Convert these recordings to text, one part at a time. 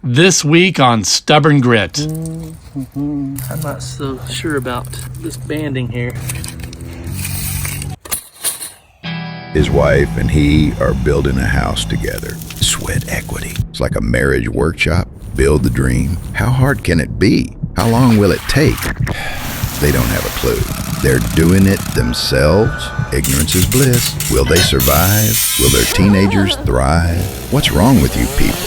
This week on Stubborn Grit. I'm not so sure about this banding here. His wife and he are building a house together. Sweat equity. It's like a marriage workshop. Build the dream. How hard can it be? How long will it take? They don't have a clue. They're doing it themselves. Ignorance is bliss. Will they survive? Will their teenagers thrive? What's wrong with you people?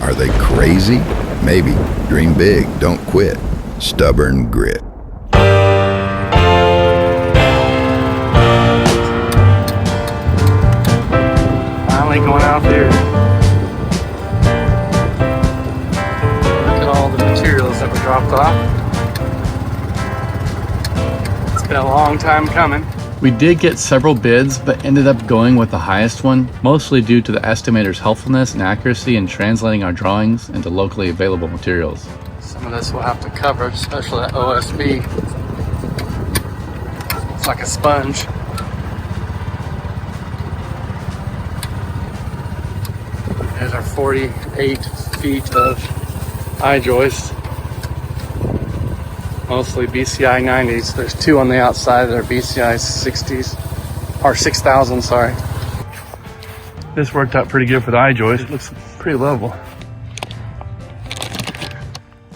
Are they crazy? Maybe. Dream big. Don't quit. Stubborn grit. Finally going out there. Look at all the materials that were dropped off. It's been a long time coming. We did get several bids, but ended up going with the highest one, mostly due to the estimator's helpfulness and accuracy in translating our drawings into locally available materials. Some of this we'll have to cover, especially that OSB. It's like a sponge. There's our 48 feet of I-joist. Mostly BCI 90s. There's two on the outside that are BCI 60s, or 6000, sorry. This worked out pretty good for the I-joist. It looks pretty level.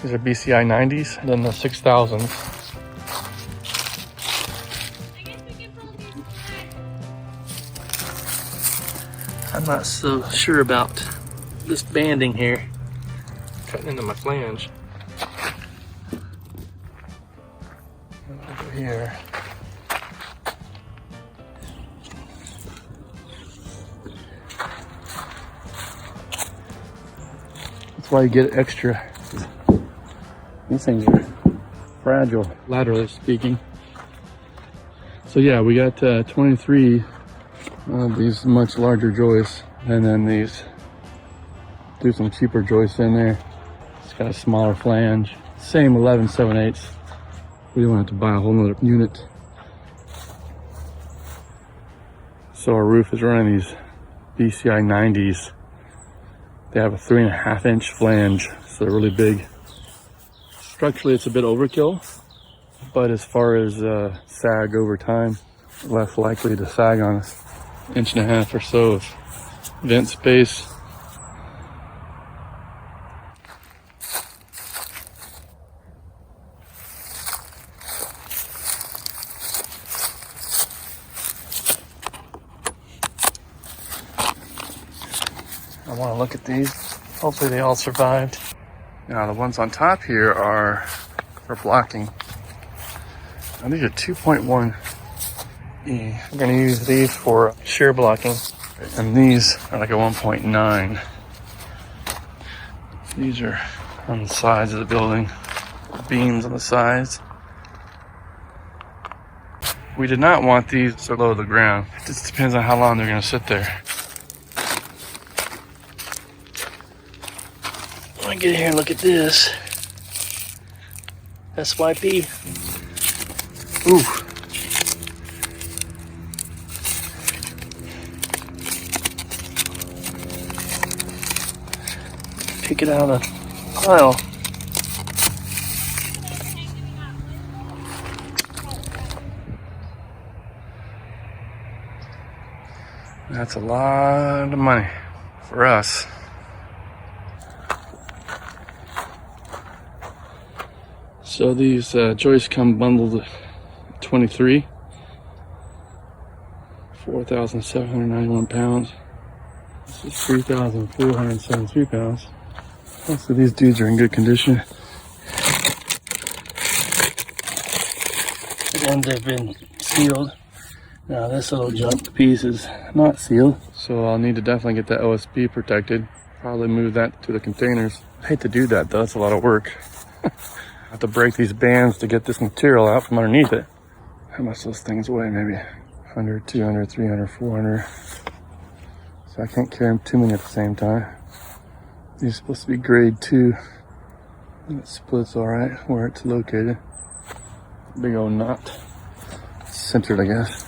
These are BCI 90s, and then the 6000s. I'm not so sure about this banding here. Cutting into my flange. Over here. That's why you get extra. These things are fragile, laterally speaking. So yeah, we got 23 of these much larger joists, and then these do some cheaper joists in there. It's got a smaller flange, same 11/7/8. We don't have to buy a whole nother unit. So our roof is running these BCI 90s. They have a 3.5 inch flange, so they're really big. Structurally, it's a bit overkill, but as far as sag over time, less likely to sag on us. 1.5 inches or so of vent space. I want to look at these. Hopefully they all survived. Now the ones on top here are for blocking. Now these are 2.1 E. I'm going to use these for shear blocking. And these are like a 1.9. These are on the sides of the building. Beams on the sides. We did not want these so low to the ground. It just depends on how long they're going to sit there. Let me get here and look at this. SYP. Ooh. Pick it out of the pile. That's a lot of money for us. So these joists come bundled 23, 4,791 pounds. This is 3,473 pounds. So these dudes are in good condition. And they've been sealed. Now this little junk piece is not sealed. So I'll need to definitely get that OSB protected. Probably move that to the containers. I hate to do that though, it's a lot of work. I have to break these bands to get this material out from underneath it. How much those things weigh? Maybe 100, 200, 300, 400. So I can't carry them too many at the same time. These are supposed to be grade 2. And it splits all right where it's located. Big old knot. Centered, I guess.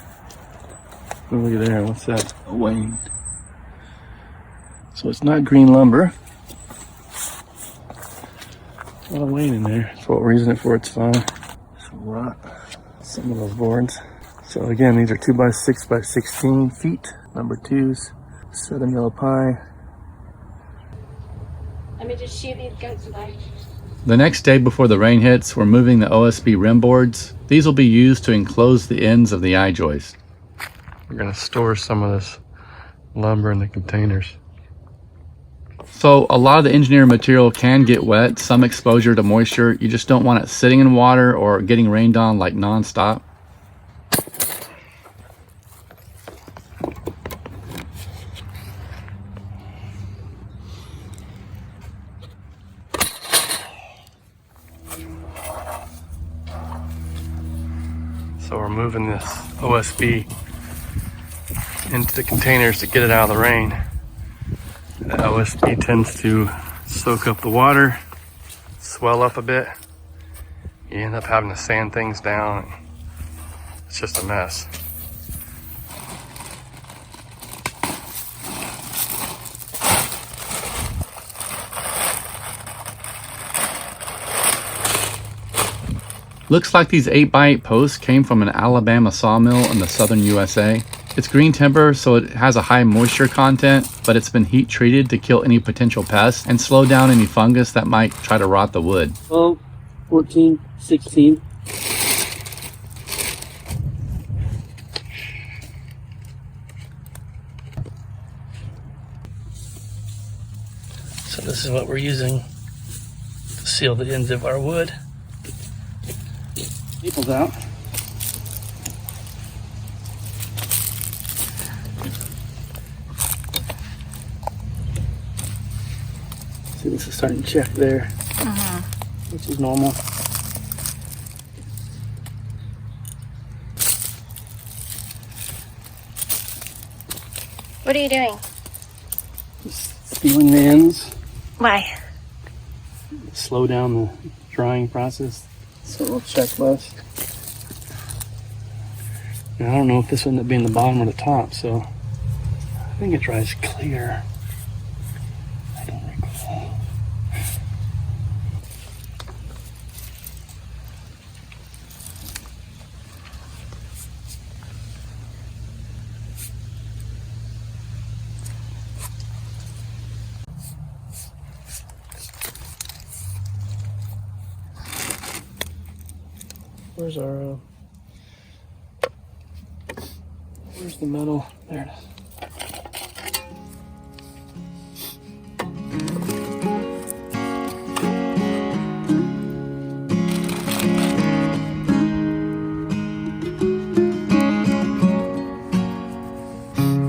Oh, look at there. What's that? A WANE. So it's not green lumber. A lot of WANE in there. That's what we're using it for. It's fine. Some rot. Some of those boards. So again, these are 2x6x16 feet. Number 2s. Southern yellow pine. Let me just shear these goats away. The next day before the rain hits, we're moving the OSB rim boards. These will be used to enclose the ends of the I-joist. We're gonna store some of this lumber in the containers. So a lot of the engineered material can get wet, some exposure to moisture. You just don't want it sitting in water or getting rained on like non-stop. So we're moving this OSB into the containers to get it out of the rain. The OSB tends to soak up the water, swell up a bit. You end up having to sand things down. It's just a mess. Looks like these 8x8 posts came from an Alabama sawmill in the southern USA. It's green timber, so it has a high moisture content, but it's been heat treated to kill any potential pests and slow down any fungus that might try to rot the wood. 12, 14, 16. So this is what we're using to seal the ends of our wood. Staples out. See, this is starting to check there, which is normal. What are you doing? Just sealing the ends, Why? slow down the drying process. So we'll checklist. Now, I don't know if this would end up being the bottom or the top, so I think it dries clear. I don't recall. Where's our, where's the metal? There it is.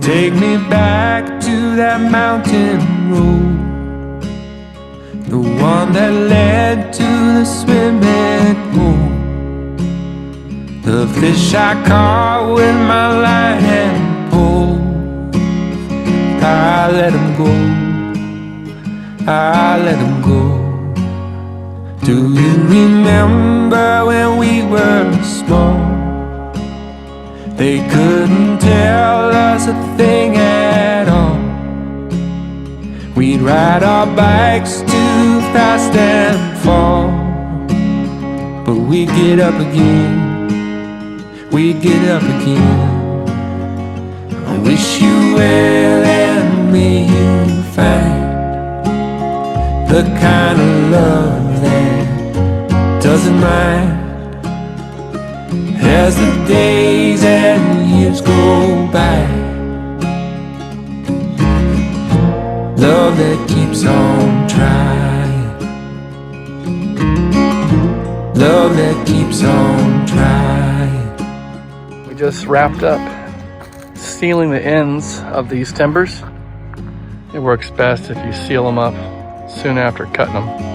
Take me back to that mountain road, the one that led to the swimming pool. The fish I caught with my line and pole, I let them go, I let them go. Do you remember when we were small? They couldn't tell us a thing at all. We'd ride our bikes too fast and fall, but we'd get up again, we'd get up again. I wish you well and may you find the kind of love that doesn't mind as the days and years go by. Love that keeps on trying, love that keeps on trying. We just wrapped up sealing the ends of these timbers. It works best if you seal them up soon after cutting them.